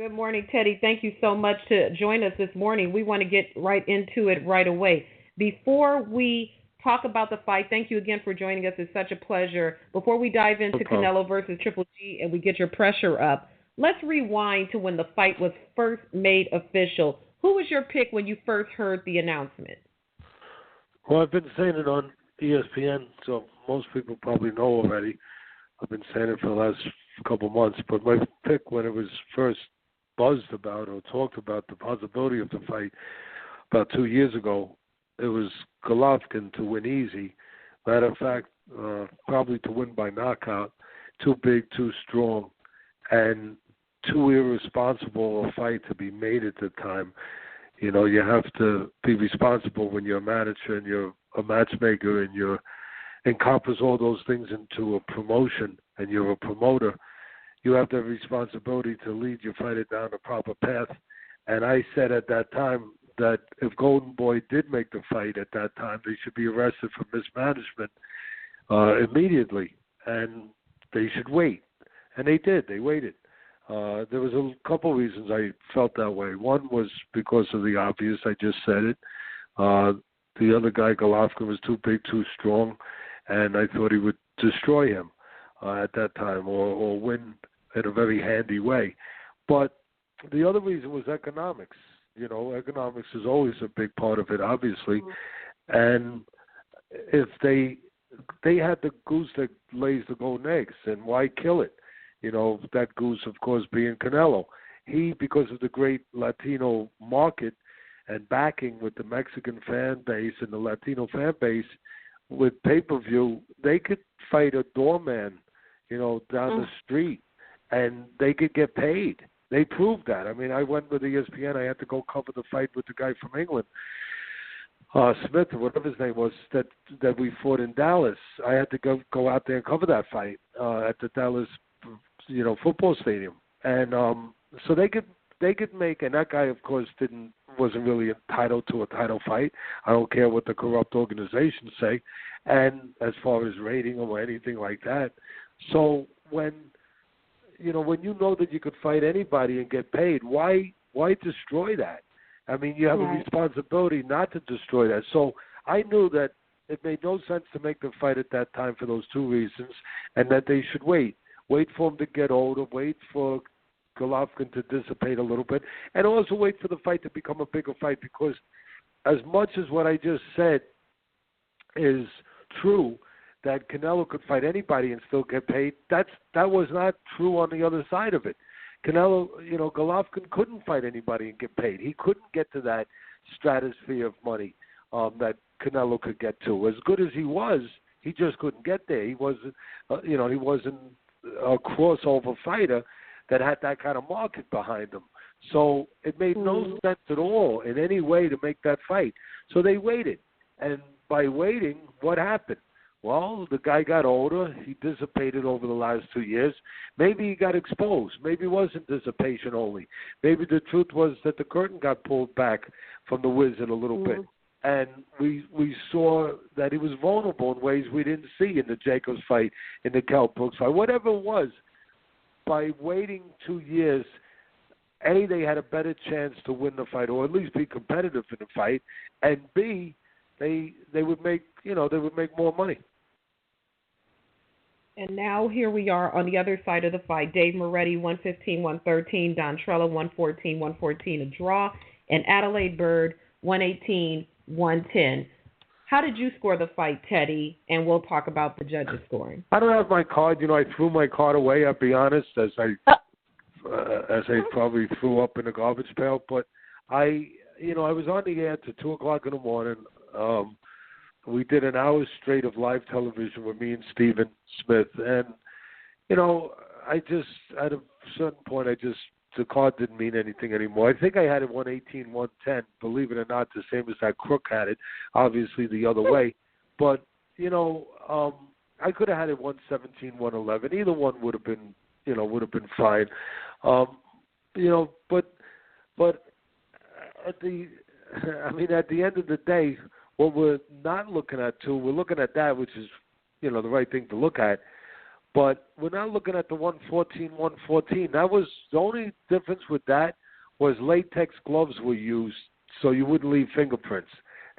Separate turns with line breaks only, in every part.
Good morning, Teddy. Thank you so much to join us this morning. We want to get right into it right away. Before we talk about the fight, thank you again for joining us. It's such a pleasure. Before we dive into Canelo versus Triple G and we get your pressure up, let's rewind to when the fight was first made official. Who was your pick when you first heard the announcement?
Well, I've been saying it on ESPN, so most people probably know already. I've been saying it for the last couple months, but my pick when it was first buzzed about or talked about the possibility of the fight about 2 years ago, it was Golovkin to win easy. Matter of fact, probably to win by knockout. Too big, too strong, and too irresponsible a fight to be made at the time. You know, you have to be responsible when you're a manager and you're a matchmaker and you encompass all those things into a promotion and you're a promoter. You have the responsibility to lead your fighter down the proper path. And I said at that time that if Golden Boy did make the fight at that time, they should be arrested for mismanagement immediately, and they should wait. And they did. They waited. There was a couple reasons I felt that way. One was because of the obvious. I just said it. The other guy, Golovkin, was too big, too strong, and I thought he would destroy him at that time or win in a very handy way. But the other reason was economics. You know, economics is always a big part of it, obviously. And if they had the goose that lays the golden eggs, and why kill it? You know, that goose, of course, being Canelo. He, because of the great Latino market and backing with the Mexican fan base and the Latino fan base, with pay-per-view, they could fight a doorman, you know, down the street, and they could get paid. They proved that. I mean, I went with ESPN. I had to go cover the fight with the guy from England, Smith, or whatever his name was, that we fought in Dallas. I had to go out there and cover that fight at the Dallas, you know, football stadium. And so they could make, and that guy, of course, wasn't really entitled to a title fight. I don't care what the corrupt organizations say, and as far as rating or anything like that. So when you know that you could fight anybody and get paid, why destroy that? I mean, you have a responsibility not to destroy that. So I knew that it made no sense to make the fight at that time for those two reasons, and that they should wait for him to get older, wait for Golovkin to dissipate a little bit, and also wait for the fight to become a bigger fight, because as much as what I just said is true, that Canelo could fight anybody and still get paid, that was not true on the other side of it. Canelo, you know, Golovkin couldn't fight anybody and get paid. He couldn't get to that stratosphere of money that Canelo could get to. As good as he was, he just couldn't get there. He wasn't, he wasn't a crossover fighter that had that kind of market behind him. So it made no sense at all in any way to make that fight. So they waited. And by waiting, what happened? Well, the guy got older. He dissipated over the last 2 years. Maybe he got exposed. Maybe it wasn't dissipation only. Maybe the truth was that the curtain got pulled back from the Wizard a little bit. And we saw that he was vulnerable in ways we didn't see in the Jacobs fight, in the Kell Brooks fight, whatever it was. By waiting 2 years, A, they had a better chance to win the fight, or at least be competitive in the fight, and B, they would make more money.
And now here we are on the other side of the fight. Dave Moretti, 115-113. Don Trella, 114-114, a draw. And Adelaide Bird, 118-110. How did you score the fight, Teddy? And we'll talk about the judges scoring.
I don't have my card. You know, I threw my card away, I'll be honest, as I probably threw up in the garbage pail. But I was on the air to 2 o'clock in the morning. We did an hour straight of live television with me and Stephen Smith. And, you know, I just, at a certain point, the card didn't mean anything anymore. I think I had it 118, 110, believe it or not, the same as that crook had it, obviously the other way. But, you know, I could have had it 117, 111. Either one would have been fine. But at the end of the day, what we're not looking at, too, we're looking at that, which is, you know, the right thing to look at. But we're not looking at the 114. That was the only difference with that was latex gloves were used so you wouldn't leave fingerprints.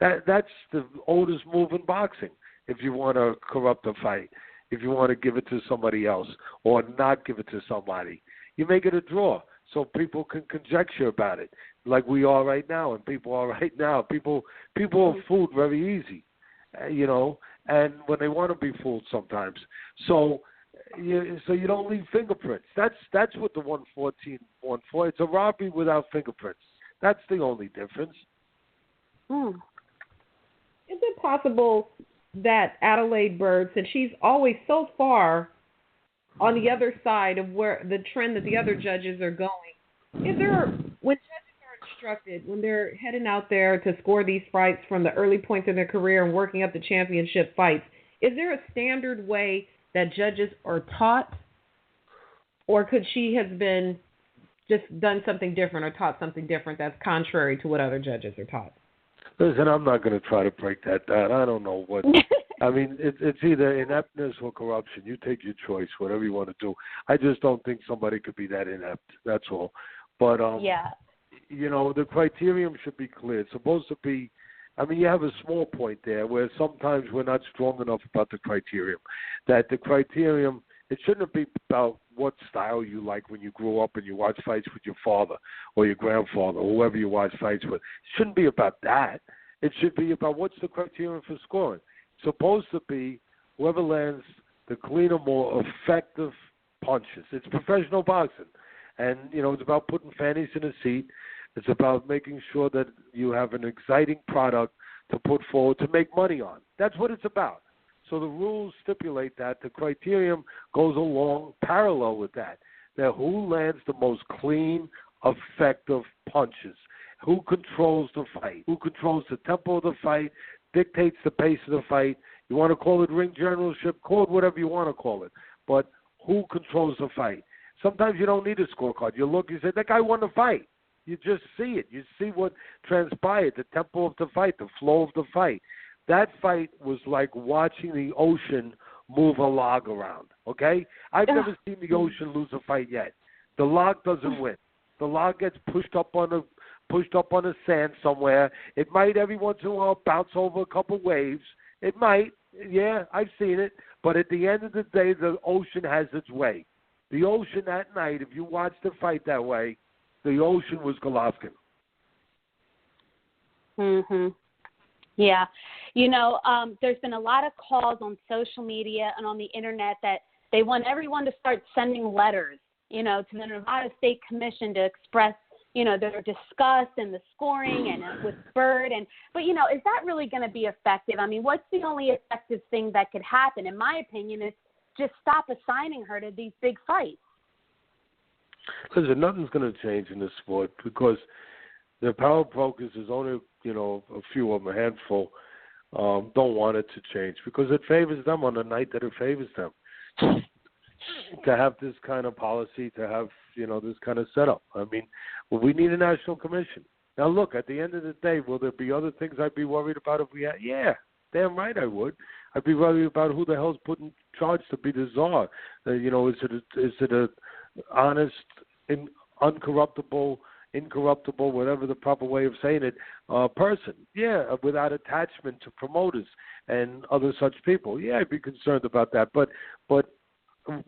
That's the oldest move in boxing. If you want to corrupt a fight, if you want to give it to somebody else or not give it to somebody, you make it a draw so people can conjecture about it, like we are right now, and people are right now. People are fooled very easy, and when they want to be fooled sometimes. So you don't leave fingerprints. That's what the 114. It's a robbery without fingerprints. That's the only difference.
Is it possible that Adelaide Byrd, since she's always so far on the other side of where the trend that the other judges are going, is there, when judges are instructed, when they're heading out there to score these fights from the early points in their career and working up the championship fights, is there a standard way that judges are taught, or could she have been just done something different or taught something different that's contrary to what other judges are taught?
Listen, I'm not going to try to break that down. I don't know what. I mean, it's either ineptness or corruption. You take your choice, whatever you want to do. I just don't think somebody could be that inept. That's all. But the criterion should be clear. It's supposed to be. I mean, you have a small point there where sometimes we're not strong enough about the criterion. That the criterion, it shouldn't be about what style you like when you grew up and you watch fights with your father or your grandfather or whoever you watch fights with. It shouldn't be about that. It should be about what's the criterion for scoring. It's supposed to be whoever lands the cleaner, more effective punches. It's professional boxing. And, it's about putting fannies in a seat. It's about making sure that you have an exciting product to put forward to make money on. That's what it's about. So the rules stipulate that. The criterion goes along parallel with that. That who lands the most clean, effective punches? Who controls the fight? Who controls the tempo of the fight, dictates the pace of the fight? You want to call it ring generalship, call it whatever you want to call it. But who controls the fight? Sometimes you don't need a scorecard. You look, you say, that guy won the fight. You just see it. You see what transpired, the tempo of the fight, the flow of the fight. That fight was like watching the ocean move a log around, okay? I've never seen the ocean lose a fight yet. The log doesn't win. The log gets pushed up on the sand somewhere. It might every once in a while bounce over a couple waves. It might. Yeah, I've seen it. But at the end of the day, the ocean has its way. The ocean that night, if you watch the fight that way, the ocean was Golovkin.
Yeah. There's been a lot of calls on social media and on the internet that they want everyone to start sending letters, to the Nevada State Commission to express, their disgust and the scoring and with Byrd. But is that really going to be effective? I mean, what's the only effective thing that could happen? In my opinion, is just stop assigning her to these big fights.
Listen, nothing's going to change in this sport because the power brokers, is only, a few of them, a handful, don't want it to change because it favors them on the night that it favors them. To have this kind of policy, to have, this kind of setup. I mean, we need a national commission. Now, look, at the end of the day, will there be other things I'd be worried about if we had? Yeah, damn right I would. I'd be worried about who the hell's put in charge to be the czar. Is it a honest, incorruptible, whatever the proper way of saying it, person? Yeah, without attachment to promoters and other such people. Yeah, I'd be concerned about that. But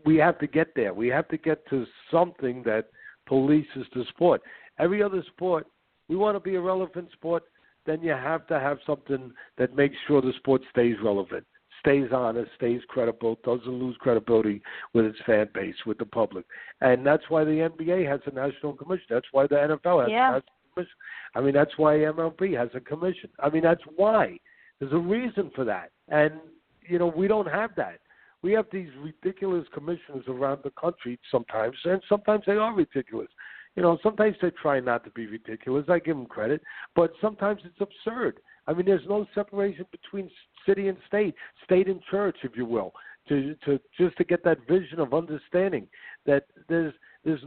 we have to get there. We have to get to something that polices the sport. Every other sport, we want to be a relevant sport, then you have to have something that makes sure the sport stays relevant, stays honest, stays credible, doesn't lose credibility with its fan base, with the public. And that's why the NBA has a national commission. That's why the NFL has a national commission. I mean, that's why MLB has a commission. I mean, that's why. There's a reason for that. And, we don't have that. We have these ridiculous commissions around the country sometimes, and sometimes they are ridiculous. Sometimes they try not to be ridiculous. I give them credit. But sometimes it's absurd. I mean, there's no separation between city and state and church, if you will, to get that vision of understanding that there's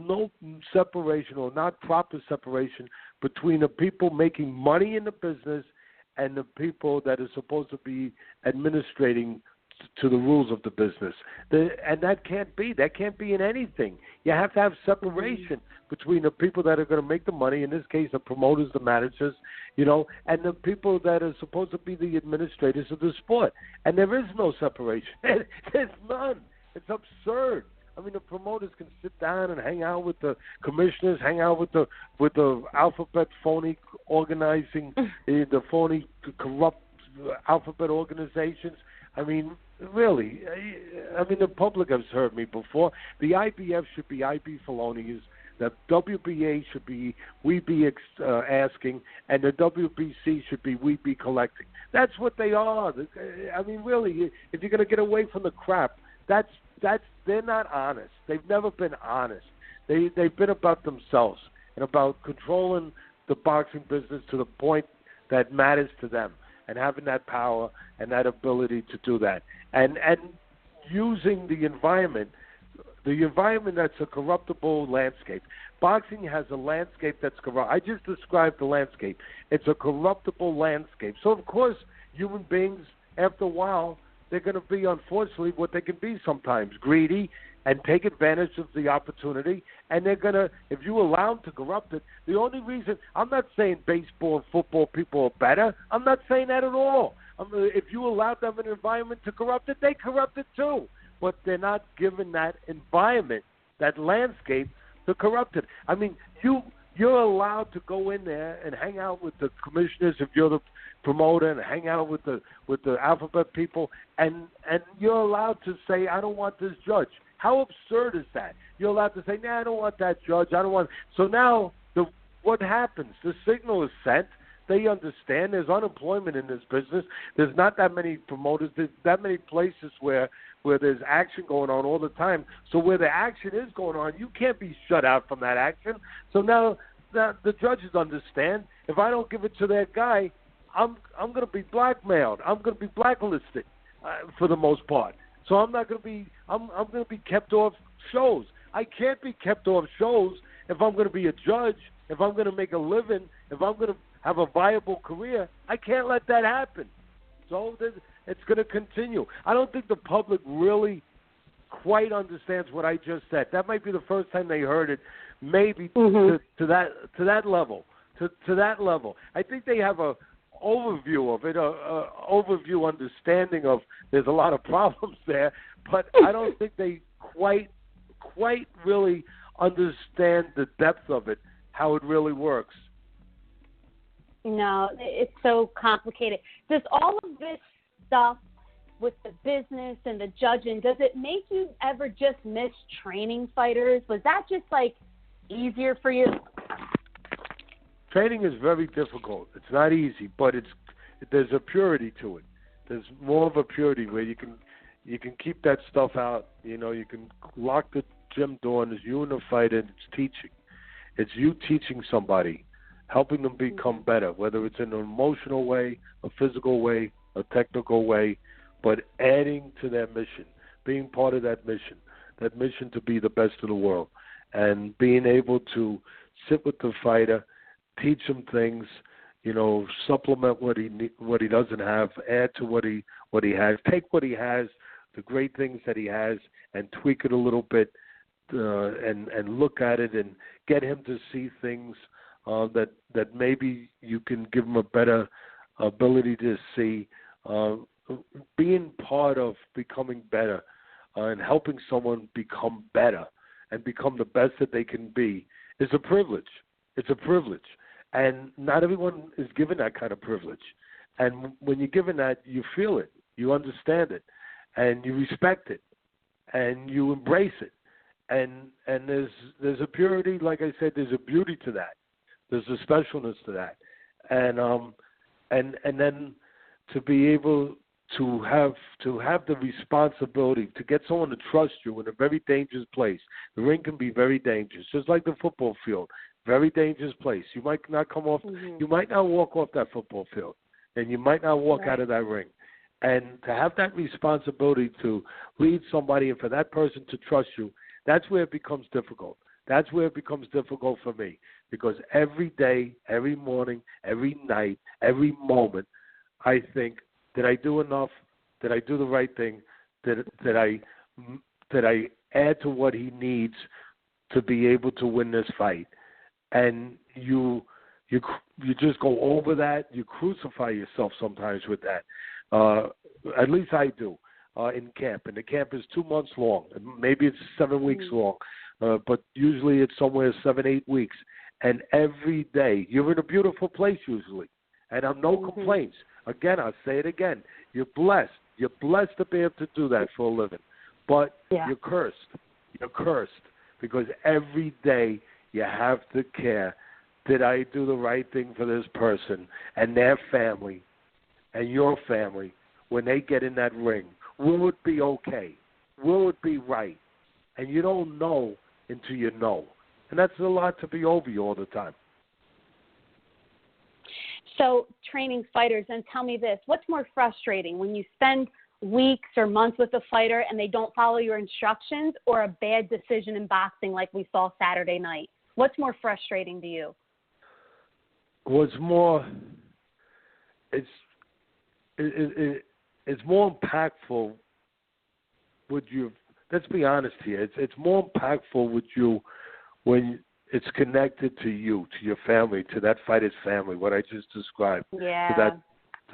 no separation or not proper separation between the people making money in the business and the people that are supposed to be administrating to the rules of the business. And that can't be. That can't be in anything. You have to have separation between the people that are going to make the money, in this case the promoters, the managers, and the people that are supposed to be the administrators of the sport. And there is no separation. There's none. It's absurd. I mean, the promoters can sit down and hang out with the commissioners, hang out with the alphabet phony organizing, the phony corrupt alphabet organizations. I mean, really. I mean, the public has heard me before. The IBF should be IB felonious. The WBA should be we be asking, and the WBC should be we be collecting. That's what they are. I mean, really, if you're going to get away from the crap, they're not honest. They've never been honest. They've been about themselves and about controlling the boxing business to the point that matters to them, and having that power and that ability to do that, and using the environment that's a corruptible landscape. Boxing has a landscape that's corrupt. I just described the landscape. It's a corruptible landscape. So, of course, human beings, after a while, they're going to be, unfortunately, what they can be sometimes, greedy and take advantage of the opportunity. And they're going to, if you allow them to corrupt it, the only reason, I'm not saying baseball and football people are better. I'm not saying that at all. If you allow them an environment to corrupt it, they corrupt it too. But they're not given that environment, that landscape, to corrupt it. I mean, you're allowed to go in there and hang out with the commissioners if you're the promoter, and hang out with the alphabet people, and you're allowed to say, I don't want this judge. How absurd is that? You're allowed to say, I don't want that judge. I don't want. So now what happens? The signal is sent. They understand there's unemployment in this business. There's not that many promoters. There's that many places where there's action going on all the time. So where the action is going on, you can't be shut out from that action. So now the judges understand, if I don't give it to that guy, I'm going to be blackmailed. I'm going to be blacklisted for the most part. So I'm not going to be. I'm going to be kept off shows. I can't be kept off shows if I'm going to be a judge. If I'm going to make a living. If I'm going to have a viable career, I can't let that happen. So it's going to continue. I don't think the public really quite understands what I just said. That might be the first time they heard it. Maybe to that level. To that level. I think they have a overview of it, overview understanding of there's a lot of problems there, but I don't think they quite really understand the depth of it, how it really works.
No, it's so complicated. Does all of this stuff with the business and the judging, does it make you ever just miss training fighters? Was that just easier for you?
Training is very difficult. It's not easy, but there's a purity to it. There's more of a purity where you can keep that stuff out. You can lock the gym door, and it's you and the fighter, and it's teaching. It's you teaching somebody, helping them become better, whether it's in an emotional way, a physical way, a technical way, but adding to their mission, being part of that mission to be the best in the world, and being able to sit with the fighter, teach him things, supplement what he doesn't have, add to what he has, take what he has, the great things that he has, and tweak it a little bit, and look at it and get him to see things that maybe you can give him a better ability to see. Being part of becoming better and helping someone become better and become the best that they can be is a privilege. It's a privilege. And not everyone is given that kind of privilege. And when you're given that, you feel it, you understand it, and you respect it, and you embrace it. And there's a purity, like I said, there's a beauty to that. There's a specialness to that. And then to be able to have the responsibility to get someone to trust you in a very dangerous place. The ring can be very dangerous, just like the football field. Very dangerous place. You might not come off. You might not walk off that football field, and you might not walk out of that ring. And to have that responsibility to lead somebody and for that person to trust you, that's where it becomes difficult. That's where it becomes difficult for me, because every day, every morning, every night, every moment, I think, did I do enough Did I do the right thing? Did I add to what he needs to be able to win this fight? And you just go over that. You crucify yourself sometimes with that. At least I do in camp. And the camp is 2 months long. Maybe it's 7 weeks long. But usually it's somewhere 7-8 weeks. And every day, you're in a beautiful place usually. And I have no complaints. Again, I'll say it again. You're blessed. You're blessed to be able to do that for a living. But you're cursed. You're cursed because every day you have to care. Did I do the right thing for this person and their family and your family when they get in that ring? Will it be okay? Will it be right? And you don't know until you know. And that's a lot to be over you all the time.
So training fighters, and tell me this, what's more frustrating, when you spend weeks or months with a fighter and they don't follow your instructions, or a bad decision in boxing like we saw Saturday night? What's more frustrating to you?
What's more, it's more impactful with you. Let's be honest here. It's more impactful with you when it's connected to you, to your family, to that fighter's family, what I just described, to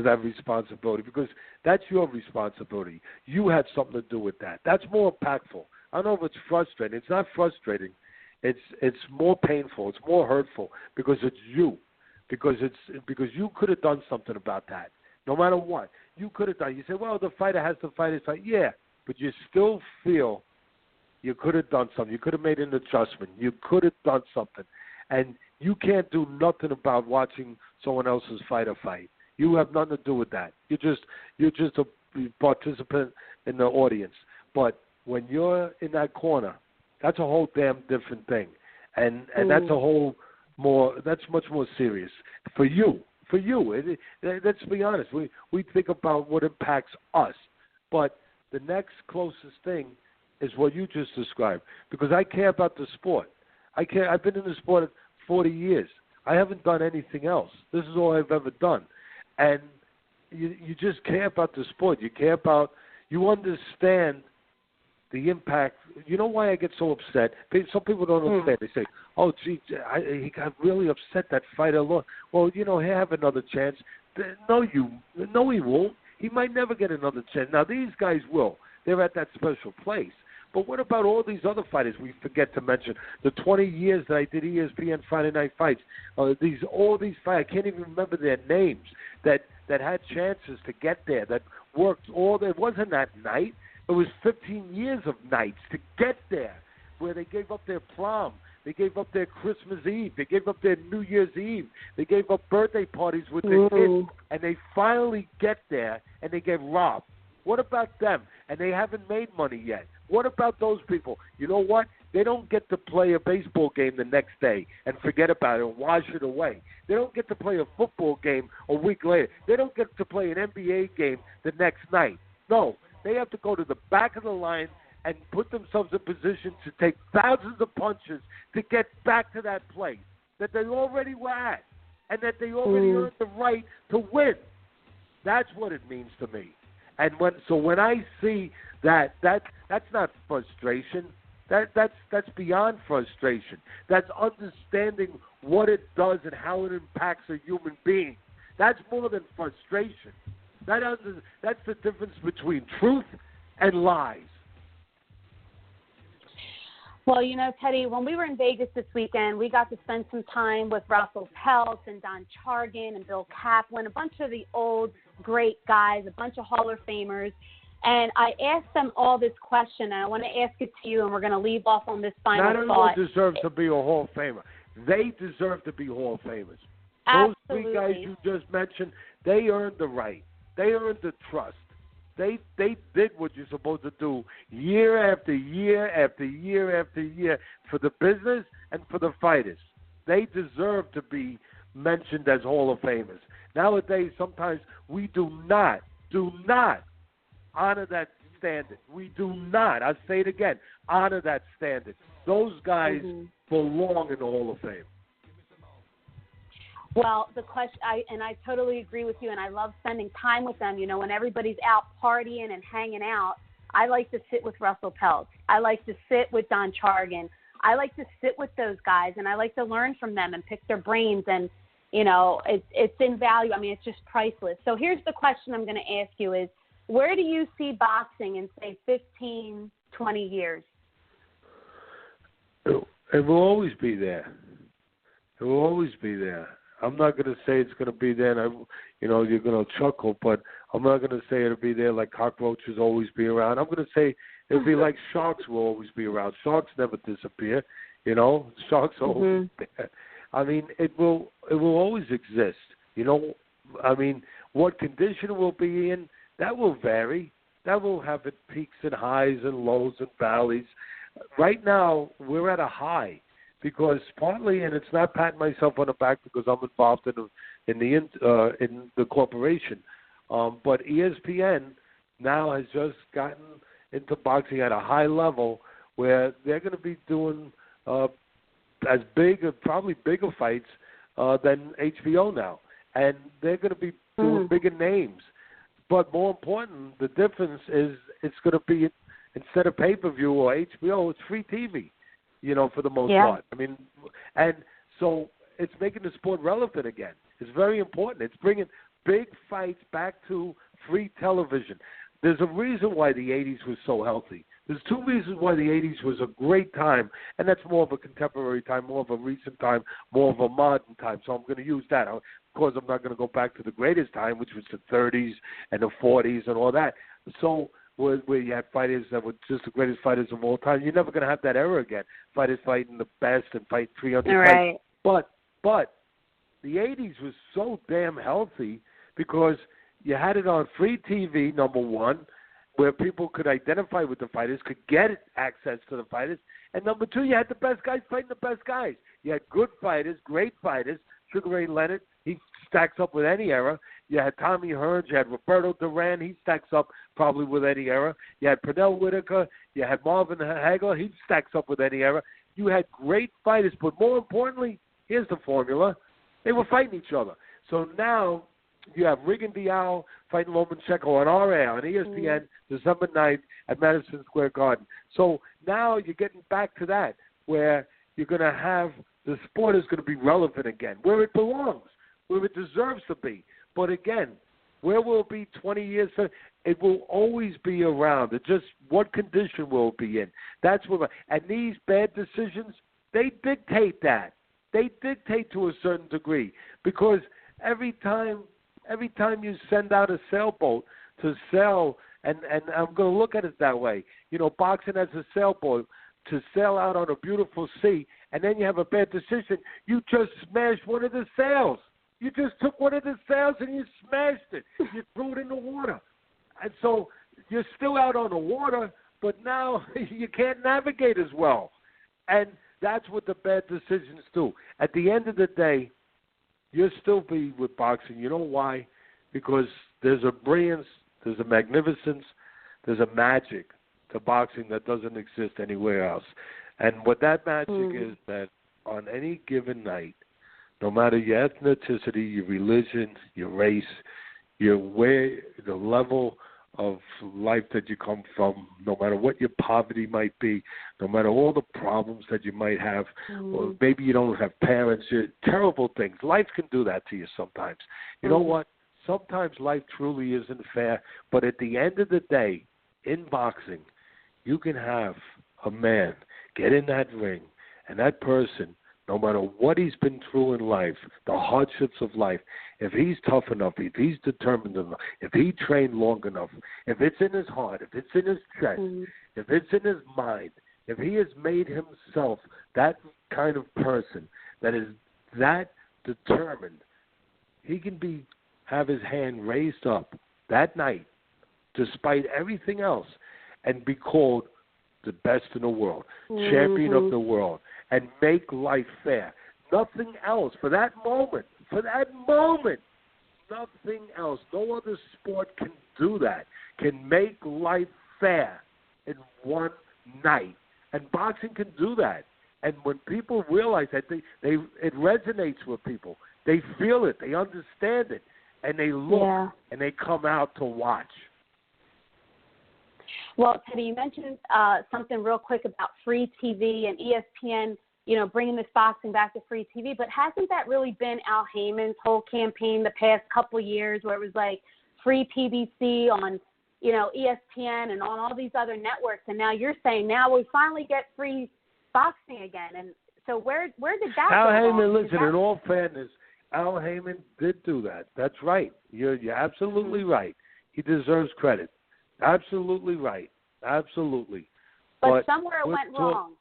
that responsibility, because that's your responsibility. You had something to do with that. That's more impactful. I don't know if it's frustrating. It's not frustrating. It's more painful. It's more hurtful because it's you, because you could have done something about that. No matter what, you could have done. You say, well, the fighter has to fight his fight. Yeah, but you still feel you could have done something. You could have made an adjustment. You could have done something. And you can't do nothing about watching someone else's fighter fight. You have nothing to do with that. You're just a participant in the audience. But when you're in that corner, that's a whole damn different thing. And that's that's much more serious for you. For you. Let's be honest. We think about what impacts us. But the next closest thing is what you just described, because I care about the sport. I've been in the sport 40 years. I haven't done anything else. This is all I've ever done. And you just care about the sport. You understand the impact. You know why I get so upset? Some people don't understand. They say, oh, gee, he got really upset, that fighter lost. Well, he'll have another chance. No, he won't. He might never get another chance. Now, these guys will. They're at that special place. But what about all these other fighters we forget to mention? The 20 years that I did ESPN Friday Night Fights, all these fighters, I can't even remember their names, that had chances to get there, that worked it wasn't that night. It was 15 years of nights to get there, where they gave up their prom, they gave up their Christmas Eve, they gave up their New Year's Eve, they gave up birthday parties with their kids, and they finally get there, and they get robbed. What about them? And they haven't made money yet. What about those people? You know what? They don't get to play a baseball game the next day and forget about it and wash it away. They don't get to play a football game a week later. They don't get to play an NBA game the next night. No, they have to go to the back of the line and put themselves in position to take thousands of punches to get back to that place that they already were at and that they already earned the right to win. That's what it means to me. And when I see that's not frustration. That's beyond frustration. That's understanding what it does and how it impacts a human being. That's more than frustration. That's the difference between truth and lies.
Well, Teddy, when we were in Vegas this weekend, we got to spend some time with Russell Peltz and Don Chargan and Bill Kaplan, a bunch of the old great guys, a bunch of Hall of Famers. And I asked them all this question, and I want to ask it to you, and we're going to leave off on this final thought.
Not everyone deserves to be a Hall of Famer. They deserve to be Hall of Famers.
Absolutely.
Those three guys you just mentioned, they earned the right. They earned the trust. They did what you're supposed to do year after year after year after year for the business and for the fighters. They deserve to be mentioned as Hall of Famers. Nowadays, sometimes we do not honor that standard. We do not, I'll say it again, honor that standard. Those guys belong in the Hall of Fame.
Well, the question, I totally agree with you, and I love spending time with them. You know, when everybody's out partying and hanging out, I like to sit with Russell Peltz. I like to sit with Don Chargan. I like to sit with those guys, and I like to learn from them and pick their brains. And, you know, it's invaluable. I mean, it's just priceless. So here's the question I'm going to ask you is, where do you see boxing in, say, 15, 20 years?
It will always be there. It will always be there. I'm not going to say it's going to be there, and you're going to chuckle, but I'm not going to say it'll be there like cockroaches always be around. I'm going to say it'll be like sharks will always be around. Sharks never disappear, you know. Sharks are always there. I mean, it will always exist, you know. I mean, what condition it will be in, that will vary. That will have its peaks and highs and lows and valleys. Right now, we're at a high. Because partly, and it's not patting myself on the back because I'm involved in the corporation, but ESPN now has just gotten into boxing at a high level where they're going to be doing as big, probably bigger fights than HBO now, and they're going to be doing bigger names. But more important, the difference is it's going to be instead of pay-per-view or HBO, it's free TV. You know, for the most part. I mean, and so it's making the sport relevant again. It's very important. It's bringing big fights back to free television. There's a reason why the 80s was so healthy. There's two reasons why the 80s was a great time, and that's more of a contemporary time, more of a recent time, more of a modern time. So I'm going to use that. Of course, I'm not going to go back to the greatest time, which was the 30s and the 40s and all that. So where you had fighters that were just the greatest fighters of all time. You're never going to have that era again. Fighters fighting the best and fight 300 fights. But the 80s was so damn healthy because you had it on free TV, number one, where people could identify with the fighters, could get access to the fighters. And number two, you had the best guys fighting the best guys. You had good fighters, great fighters. Sugar Ray Leonard, he stacks up with any era. You had Tommy Hearns, you had Roberto Duran, he stacks up probably with any era. You had Pernell Whitaker, you had Marvin Hagler, he stacks up with any era. You had great fighters, but more importantly, here's the formula. They were fighting each other. So now you have Rigon Dial fighting Lomachenko on our air, on ESPN, December 9th at Madison Square Garden. So now you're getting back to that, where you're going to have the sport is going to be relevant again, where it belongs, where it deserves to be. But again, where will it be 20 years? It will always be around. It's just what condition will it be in. That's what. And these bad decisions, they dictate that. They dictate to a certain degree because every time you send out a sailboat to sail, and I'm going to look at it that way. You know, boxing as a sailboat to sail out on a beautiful sea, and then you have a bad decision. You just smashed one of the sails. You just took one of the sails and you smashed it. You threw it in the water. And so you're still out on the water, but now you can't navigate as well. And that's what the bad decisions do. At the end of the day, you'll still be with boxing. You know why? Because there's a brilliance, there's a magnificence, there's a magic to boxing that doesn't exist anywhere else. And what that magic is that on any given night, no matter your ethnicity, your religion, your race, your way, the level of life that you come from, no matter what your poverty might be, no matter all the problems that you might have, or maybe you don't have parents, terrible things. Life can do that to you sometimes. You know what? Sometimes life truly isn't fair, but at the end of the day, in boxing, you can have a man get in that ring, and that person, no matter what he's been through in life, the hardships of life, if he's tough enough, if he's determined enough, if he trained long enough, if it's in his heart, if it's in his chest, if it's in his mind, if he has made himself that kind of person that is that determined, he can have his hand raised up that night, despite everything else, and be called the best in the world, champion of the world, and make life fair. Nothing else. For that moment, nothing else. No other sport can do that, can make life fair in one night. And boxing can do that. And when people realize that, it resonates with people. They feel it. They understand it. And they look and they come out to watch.
Well, Teddy, you mentioned something real quick about free TV and ESPN, bringing this boxing back to free TV. But hasn't that really been Al Heyman's whole campaign the past couple of years, where it was like free PBC on, ESPN and on all these other networks? And now you're saying now we finally get free boxing again. And so where did that
Al
go
Heyman,
wrong?
listen, in all fairness, Al Heyman did do that. That's right. You're absolutely right. He deserves credit. Absolutely right. Absolutely.
But somewhere it went wrong.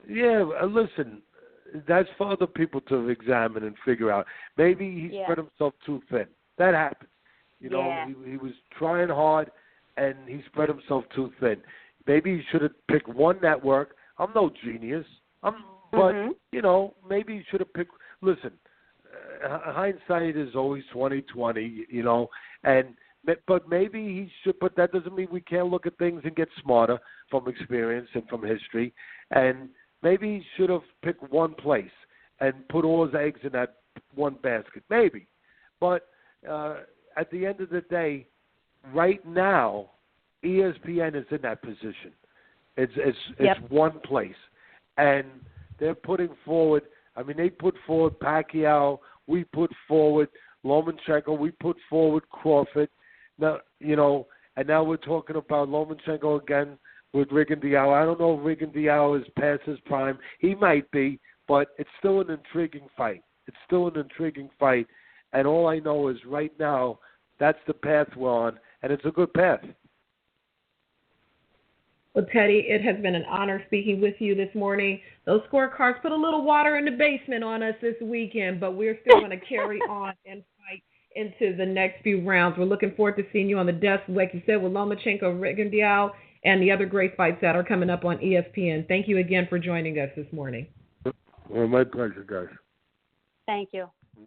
Yeah, listen, that's for other people to examine and figure out. Maybe he spread himself too thin. That happens. He was trying hard, and he spread himself too thin. Maybe he should have picked one network. I'm no genius. But, maybe he should have picked – listen, hindsight is always 20/20, but maybe he should. But that doesn't mean we can't look at things and get smarter from experience and from history. And maybe he should have picked one place and put all his eggs in that one basket. Maybe, but at the end of the day, right now, ESPN is in that position. It's one place, and they're putting forward. I mean, they put forward Pacquiao. We put forward Lomachenko. We put forward Crawford. Now, and now we're talking about Lomachenko again with Rigondeaux. I don't know if Rigondeaux is past his prime. He might be, but it's still an intriguing fight. And all I know is right now that's the path we're on, and it's a good path.
Well, Teddy, it has been an honor speaking with you this morning. Those scorecards put a little water in the basement on us this weekend, but we're still going to carry on and fight into the next few rounds. We're looking forward to seeing you on the desk, like you said, with Lomachenko, Rigondeaux, and the other great fights that are coming up on ESPN. Thank you again for joining us this morning.
Well, my pleasure, guys.
Thank you.